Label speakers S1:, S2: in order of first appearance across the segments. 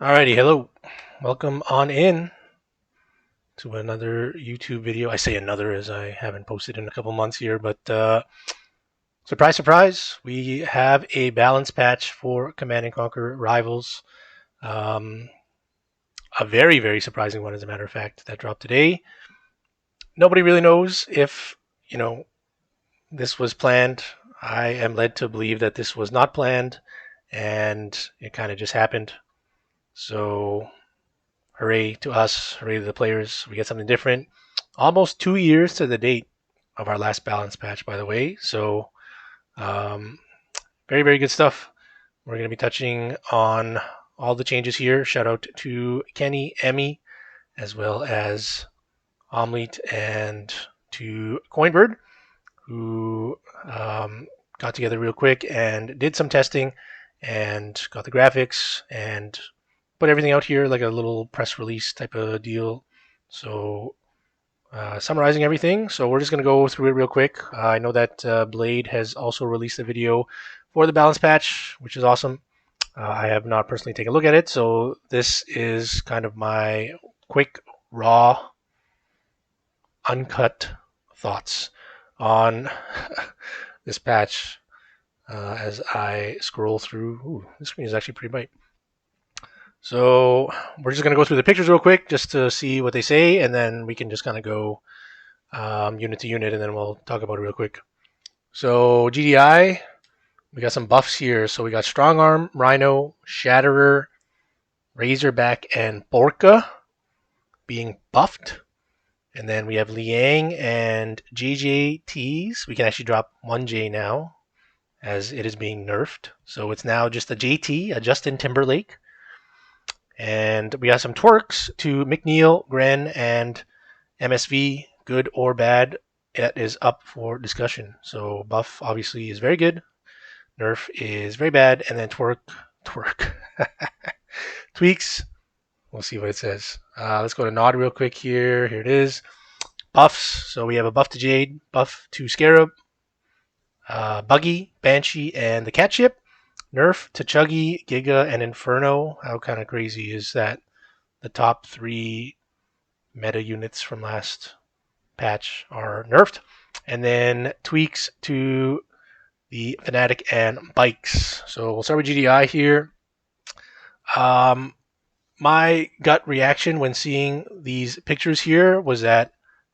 S1: Alrighty, hello. Welcome on in to another YouTube video. I say another as I haven't posted in a couple months here, but surprise, surprise, we have a balance patch for Command and Conquer Rivals. Um, a very, very surprising one, as a matter of fact, that dropped today. Nobody really knows if, this was planned. I am led to believe that this was not planned, and it kind of just happened. So hooray to us, hooray to the players. We get something different. Almost 2 years to the date of our last balance patch, by the way. So, um, very, very good stuff. We're going to be touching on all the changes here. Shout out to Kenny, Emmy, as well as Omelette, and to Coinbird, who got together real quick and did some testing and got the graphics and put everything out here like a little press release type of deal. So summarizing everything. So we're just going to go through it real quick. I know that Blade has also released a video for the balance patch, which is awesome. I have not personally taken a look at it, so this is kind of my quick, raw, uncut thoughts on this patch as I scroll through. Ooh, this screen is actually pretty bright. So we're just going to go through the pictures real quick just to see what they say, and then we can just kind of go unit to unit, and then we'll talk about it real quick. So GDI, we got some buffs here. So we got Strong Arm, Rhino, Shatterer, Razorback, and Orca being buffed. And then we have Liang and JJTs. We can actually drop 1J now as it is being nerfed. So it's now just a JT, a Justin Timberlake. And we got some twerks to McNeil, Gren, and MSV, good or bad. That is up for discussion. So buff obviously is very good. Nerf is very bad. And then twerk. Tweaks. We'll see what it says. Let's go to Nod real quick here. Here it is. Buffs. So we have a buff to Jade, buff to Scarab, Buggy, Banshee, and the Cat Ship. Nerf to Chuggy, Giga, and Inferno. How kind of crazy is that? The top three meta units from last patch are nerfed. And then tweaks to the Fnatic and Bikes. So we'll start with GDI here. My gut reaction when seeing these pictures here was that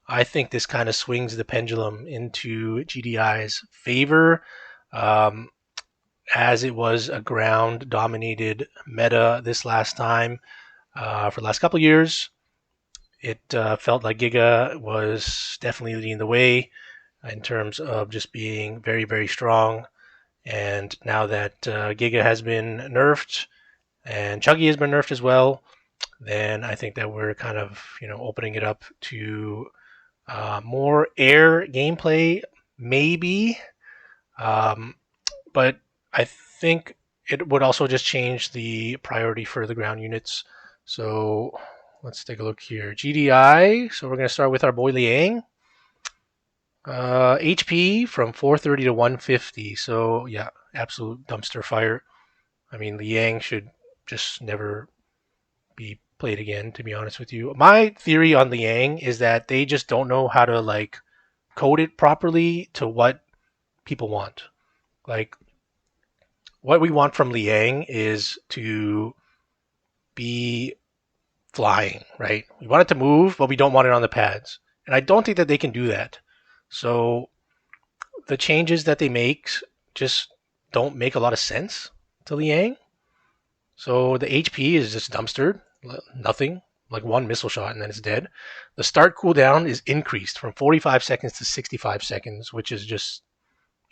S1: I think this kind of swings the pendulum into GDI's favor. As it was a ground dominated meta this last time for the last couple of years, it felt like Giga was definitely leading the way in terms of just being very, very strong. And now that Giga has been nerfed and Chuggy has been nerfed as well, then I think that we're kind of opening it up to more air gameplay, maybe. But I think it would also just change the priority for the ground units. So let's take a look here. GDI. So we're going to start with our boy Liang. HP from 430 to 150. So yeah, absolute dumpster fire. I mean, Liang should just never be played again, to be honest with you. My theory on Liang is that they just don't know how to code it properly to what people want. Like, what we want from Liang is to be flying, right? We want it to move, but we don't want it on the pads. And I don't think that they can do that. So the changes that they make just don't make a lot of sense to Liang. So the HP is just dumpstered, nothing, like one missile shot and then it's dead. The start cooldown is increased from 45 seconds to 65 seconds, which is just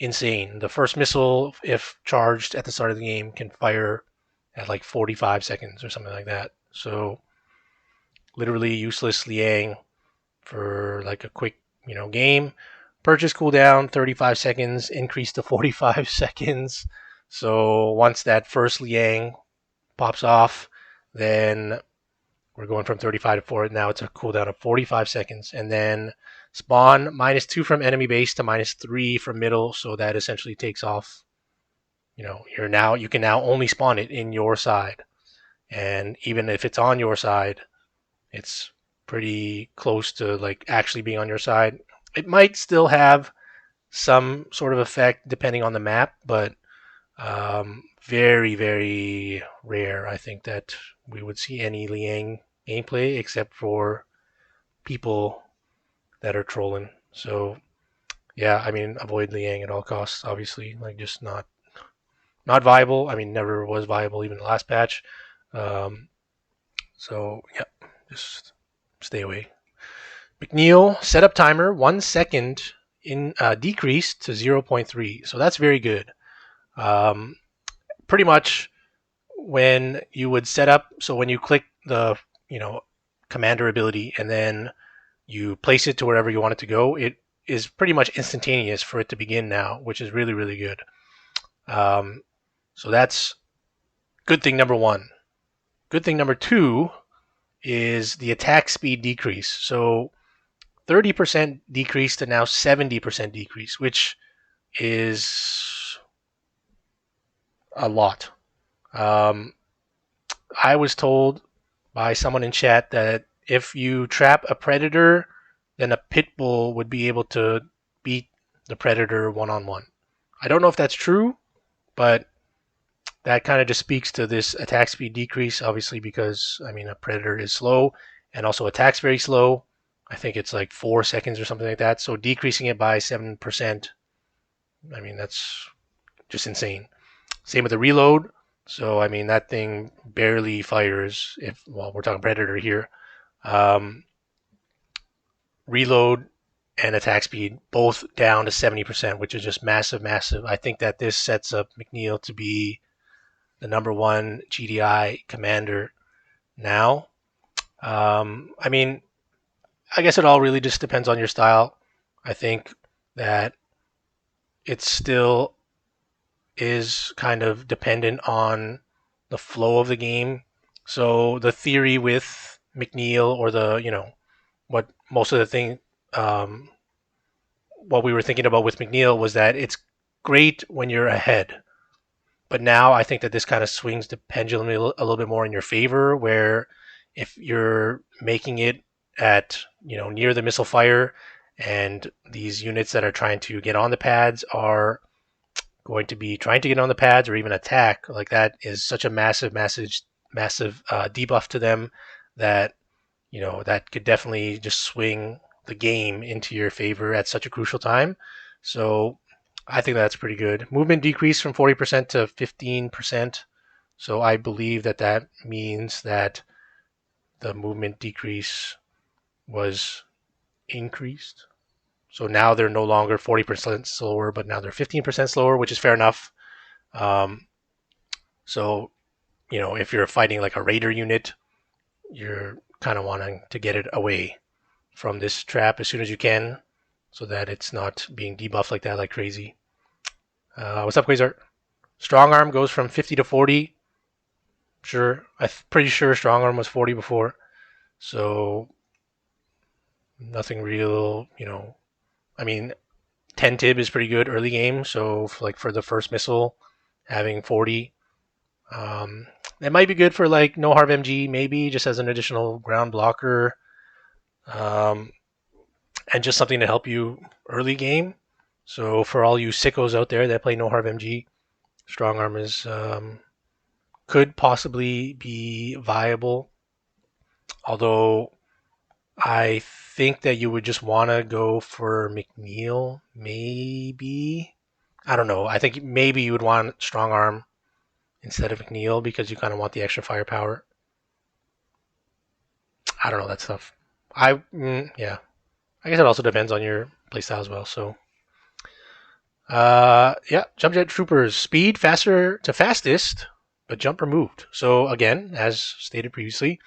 S1: insane. The first missile, if charged at the start of the game, can fire at like 45 seconds or something like that. So literally useless Liang for like a quick, game. Purchase cooldown 35 seconds, increased to 45 seconds. So once that first Liang pops off, then we're going from 35 to 4. Now it's a cooldown of 45 seconds. And then spawn -2 from enemy base to -3 from middle. So that essentially takes off. You can now only spawn it in your side. and even if it's on your side, it's pretty close to like actually being on your side. It might still have some sort of effect depending on the map, but very, very rare, I think, that we would see any Liang gameplay except for people that are trolling. So yeah, I mean, avoid Liang at all costs. Obviously, like just not viable. I mean, never was viable even the last patch. Um, so yeah, just stay away. McNeil setup timer 1 second in decreased to 0.3. So that's very good. Um, pretty much when you would set up, so when you click the commander ability and then you place it to wherever you want it to go, it is pretty much instantaneous for it to begin now, which is really, really good. So that's good thing number one. Good thing number two is the attack speed decrease. So 30% decrease to now 70% decrease, which is a lot. I was told by someone in chat that if you trap a predator, then a pit bull would be able to beat the predator one-on-one. I don't know if that's true, but that kind of just speaks to this attack speed decrease, obviously, because, I mean, a predator is slow and also attacks very slow. I think it's like 4 seconds or something like that. So decreasing it by 7%, I mean, that's just insane. Same with the reload. So, I mean, that thing barely fires if, well, we're talking predator here. Reload and attack speed both down to 70%, which is just massive, massive. I think that this sets up McNeil to be the #1 GDI commander now. I mean, I guess it all really just depends on your style. I think that it still is kind of dependent on the flow of the game. So the theory with McNeil, or what most of the thing, what we were thinking about with McNeil was that it's great when you're ahead. But now I think that this kind of swings the pendulum a little bit more in your favor, where if you're making it at near the missile fire, and these units that are trying to get on the pads are going to be trying to get on the pads or even attack, like that is such a massive, debuff to them that that could definitely just swing the game into your favor at such a crucial time. So I think that's pretty good. Movement decreased from 40% to 15%. So I believe that that means that the movement decrease was increased. So now they're no longer 40% slower, but now they're 15% slower, which is fair enough. So, if you're fighting like a raider unit, you're kind of wanting to get it away from this trap as soon as you can, so that it's not being debuffed like that like crazy. What's up, Quasar? Strong arm goes from 50 to 40. Sure, I'm pretty sure strong arm was 40 before, so nothing real. I mean, 10 tib is pretty good early game. So like for the first missile, having 40, that might be good for like no harm MG, maybe just as an additional ground blocker. And just something to help you early game. So for all you sickos out there that play no harm MG, strong arm is could possibly be viable. Although I think that you would just want to go for McNeil, maybe. I don't know. I think maybe you would want strong arm instead of McNeil because you kind of want the extra firepower. I don't know that stuff. Yeah. I guess it also depends on your playstyle as well. So, yeah, jump jet troopers speed faster to fastest, but jump removed. So again, as stated previously,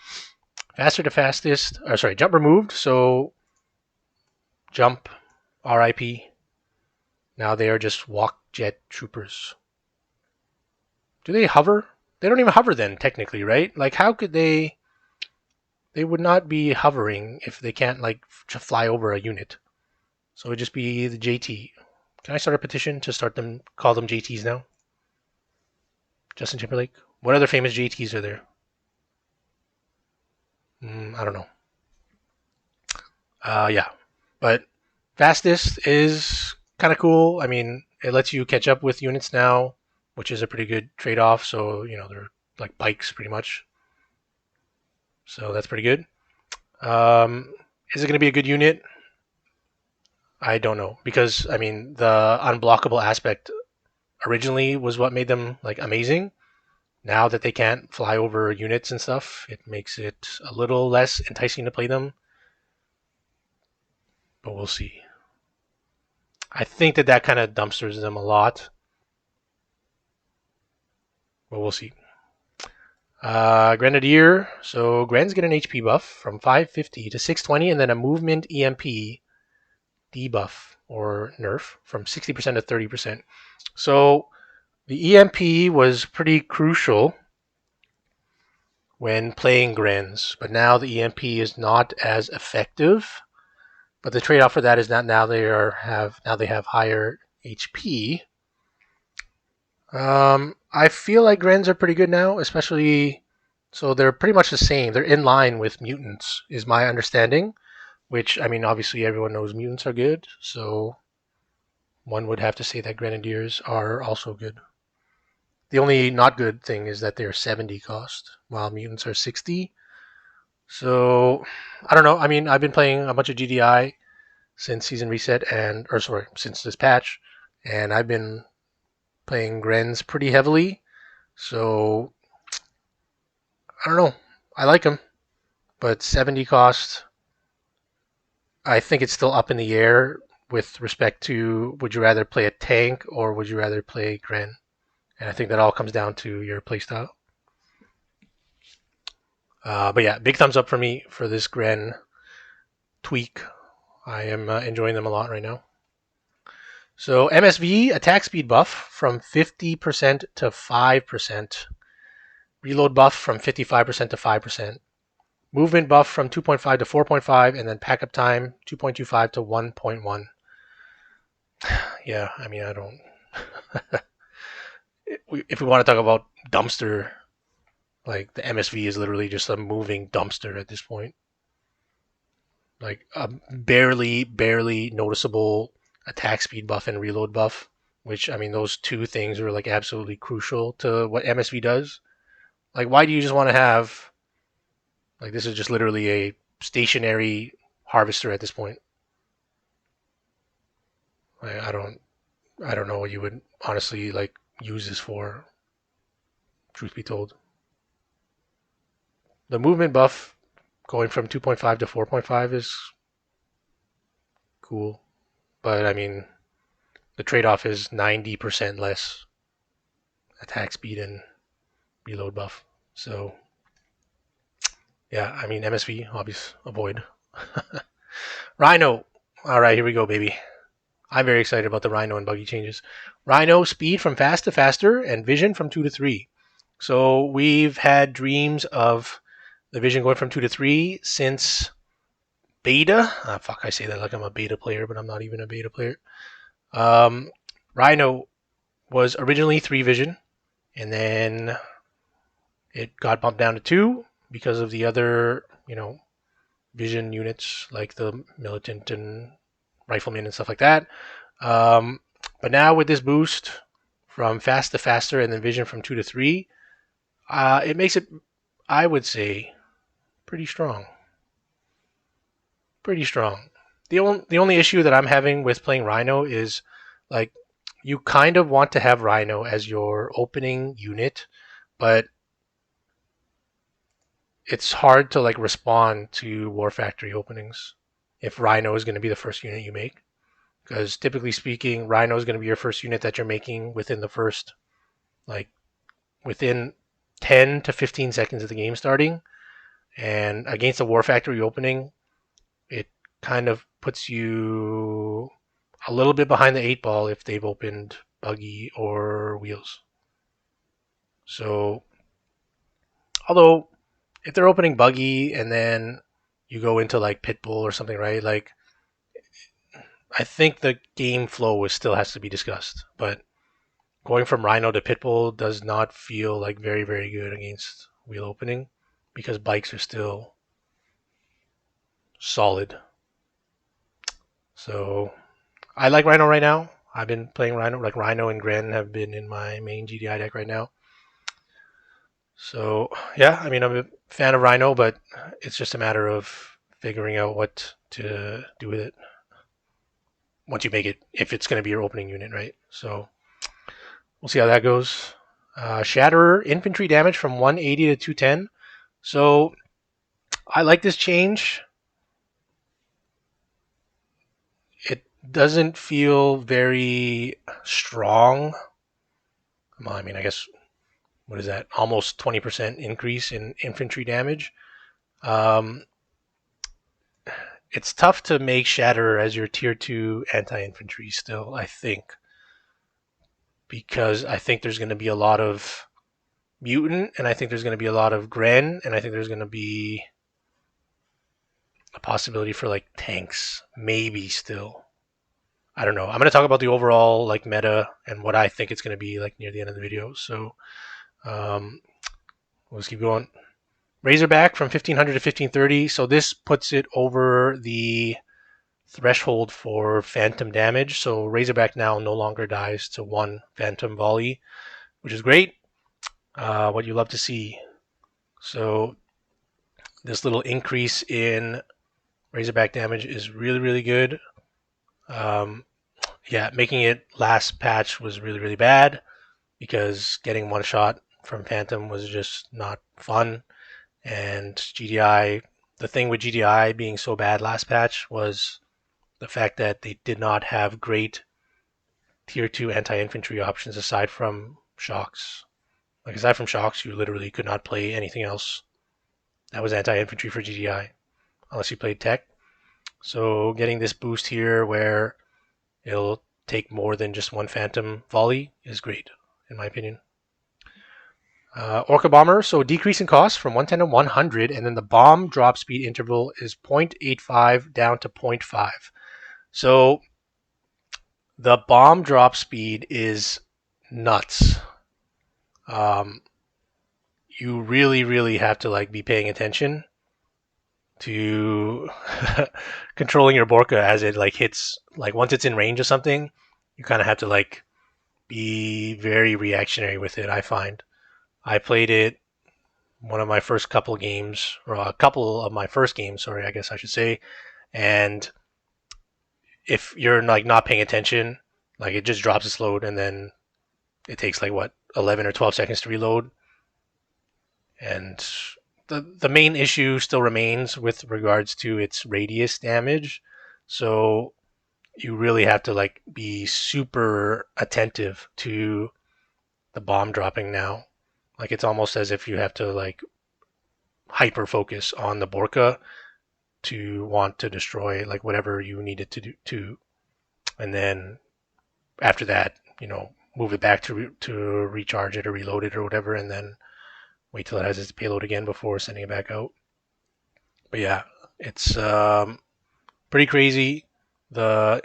S1: faster to fastest. Or sorry, jump removed. So jump, RIP. Now they are just walk jet troopers. Do they hover? They don't even hover then, technically, right? Like, how could they? They would not be hovering if they can't like fly over a unit. So it would just be the JT. Can I start a petition to call them JTs now? Justin Timberlake. What other famous JTs are there? I don't know. Yeah, but fastest is kind of cool. I mean, it lets you catch up with units now, which is a pretty good trade-off. So they're like bikes pretty much. So that's pretty good. Is it going to be a good unit? I don't know because I mean the unblockable aspect originally was what made them like amazing. Now that they can't fly over units and stuff, it makes it a little less enticing to play them. But we'll see. I think that kind of dumpsters them a lot, but we'll see. Grenadier. So Gren's get an HP buff from 550 to 620, and then a movement EMP debuff or nerf from 60% to 30%. So the EMP was pretty crucial when playing Grens, but now the EMP is not as effective. But the trade-off for that is that now they have higher HP. I feel like Grens are pretty good now, especially so they're pretty much the same. They're in line with mutants, is my understanding. Which I mean, obviously everyone knows mutants are good, so one would have to say that Grenadiers are also good. The only not good thing is that they're 70 cost, while mutants are 60. So I don't know. I mean, I've been playing a bunch of GDI since season reset since this patch, and I've been playing Grens pretty heavily. So I don't know. I like them, but 70 cost. I think it's still up in the air with respect to would you rather play a tank or would you rather play Gren? And I think that all comes down to your playstyle. But yeah, big thumbs up for me for this Gren tweak. I am enjoying them a lot right now. So MSV attack speed buff from 50% to 5%. Reload buff from 55% to 5%. Movement buff from 2.5 to 4.5, and then pack up time 2.25 to 1.1. Yeah, I mean, I don't. If we want to talk about dumpster, like the MSV is literally just a moving dumpster at this point. Like a barely noticeable attack speed buff and reload buff, which I mean, those two things are like absolutely crucial to what MSV does. Like, why do you just want to have like this is just literally a stationary harvester at this point? I don't know what you would honestly like use this for. Truth be told, the movement buff going from 2.5 to 4.5 is cool, but I mean the trade-off is 90% less attack speed and reload buff. So yeah, I mean MSV obvious avoid. Rhino. All right, here we go, baby. I'm very excited about the Rhino and buggy changes. Rhino speed from fast to faster and vision from 2 to 3. So we've had dreams of the vision going from 2 to 3 since beta. Fuck, I say that like I'm a beta player, but I'm not even a beta player. Rhino was originally 3 vision, and then it got bumped down to 2 because of the other, vision units like the militant and riflemen and stuff like that. But now with this boost from fast to faster and then vision from 2 to 3, it makes it, I would say, pretty strong. Pretty strong. The only issue that I'm having with playing Rhino is like you kind of want to have Rhino as your opening unit, but it's hard to like respond to War Factory openings if Rhino is going to be the first unit you make. Because typically speaking, Rhino is going to be your first unit that you're making within the first, like, within 10 to 15 seconds of the game starting. And against a War Factory opening, it kind of puts you a little bit behind the 8 ball if they've opened buggy or wheels. So, although if they're opening buggy and then you go into like Pitbull or something, right? Like, I think the game flow still has to be discussed. But going from Rhino to Pitbull does not feel like very, very good against wheel opening because bikes are still solid. So I like Rhino right now. I've been playing Rhino. Like Rhino and Gren have been in my main GDI deck right now. So yeah, I mean I'm a fan of Rhino, but it's just a matter of figuring out what to do with it once you make it, if it's going to be your opening unit, right? So we'll see how that goes. Shatter infantry damage from 180 to 210. So I like this change. It doesn't feel very strong. Well, I mean, I guess, what is that? Almost 20% increase in infantry damage. Um, it's tough to make Shatter as your tier 2 anti-infantry still, I think, because I think there's going to be a lot of mutant, and I think there's going to be a lot of Gren, and I think there's going to be a possibility for like tanks, maybe still. I don't know. I'm going to talk about the overall like meta and what I think it's going to be like near the end of the video. So let's keep going. Razorback from 1500 to 1530. So this puts it over the threshold for phantom damage. So Razorback now no longer dies to one phantom volley, which is great. What you love to see. So this little increase in Razorback damage is really, really good. Yeah, making it last patch was really, really bad because getting one shot from Phantom was just not fun. And GDI, the thing with GDI being so bad last patch was the fact that they did not have great tier 2 anti-infantry options aside from shocks. Like aside from shocks, you literally could not play anything else that was anti-infantry for GDI unless you played tech. So getting this boost here where it'll take more than just one phantom volley is great, in my opinion. Orca Bomber, so decrease in cost from 110 to 100, and then the bomb drop speed interval is 0.85 down to 0.5. So the bomb drop speed is nuts. You really, really have to like be paying attention to controlling your Borka as it like hits, like once it's in range of something, you kind of have to like be very reactionary with it. I find I played it one of my first couple games, or a couple of my first games, sorry, I guess I should say, and if you're like not paying attention, like it just drops its load and then it takes like what 11 or 12 seconds to reload, and the main issue still remains with regards to its radius damage. So you really have to like be super attentive to the bomb dropping now. Like it's almost as if you have to like hyper focus on the Borka to want to destroy like whatever you need it to do, and then after that, move it back to recharge it or reload it or whatever, and then wait till it has its payload again before sending it back out. But yeah, it's pretty crazy. The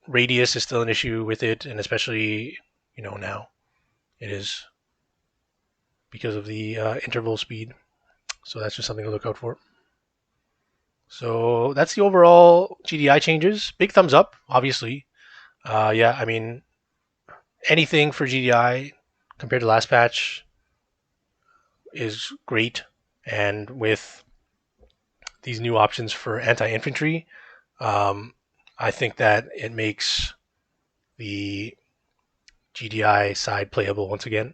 S1: radius is still an issue with it, and especially now it is because of the interval speed. So that's just something to look out for. So that's the overall GDI changes. Big thumbs up, obviously. Yeah, I mean, anything for GDI compared to last patch is great. And with these new options for anti-infantry, I think that it makes the GDI side playable once again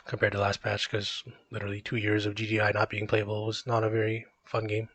S1: compared to last patch, because literally 2 years of GDI not being playable was not a very fun game.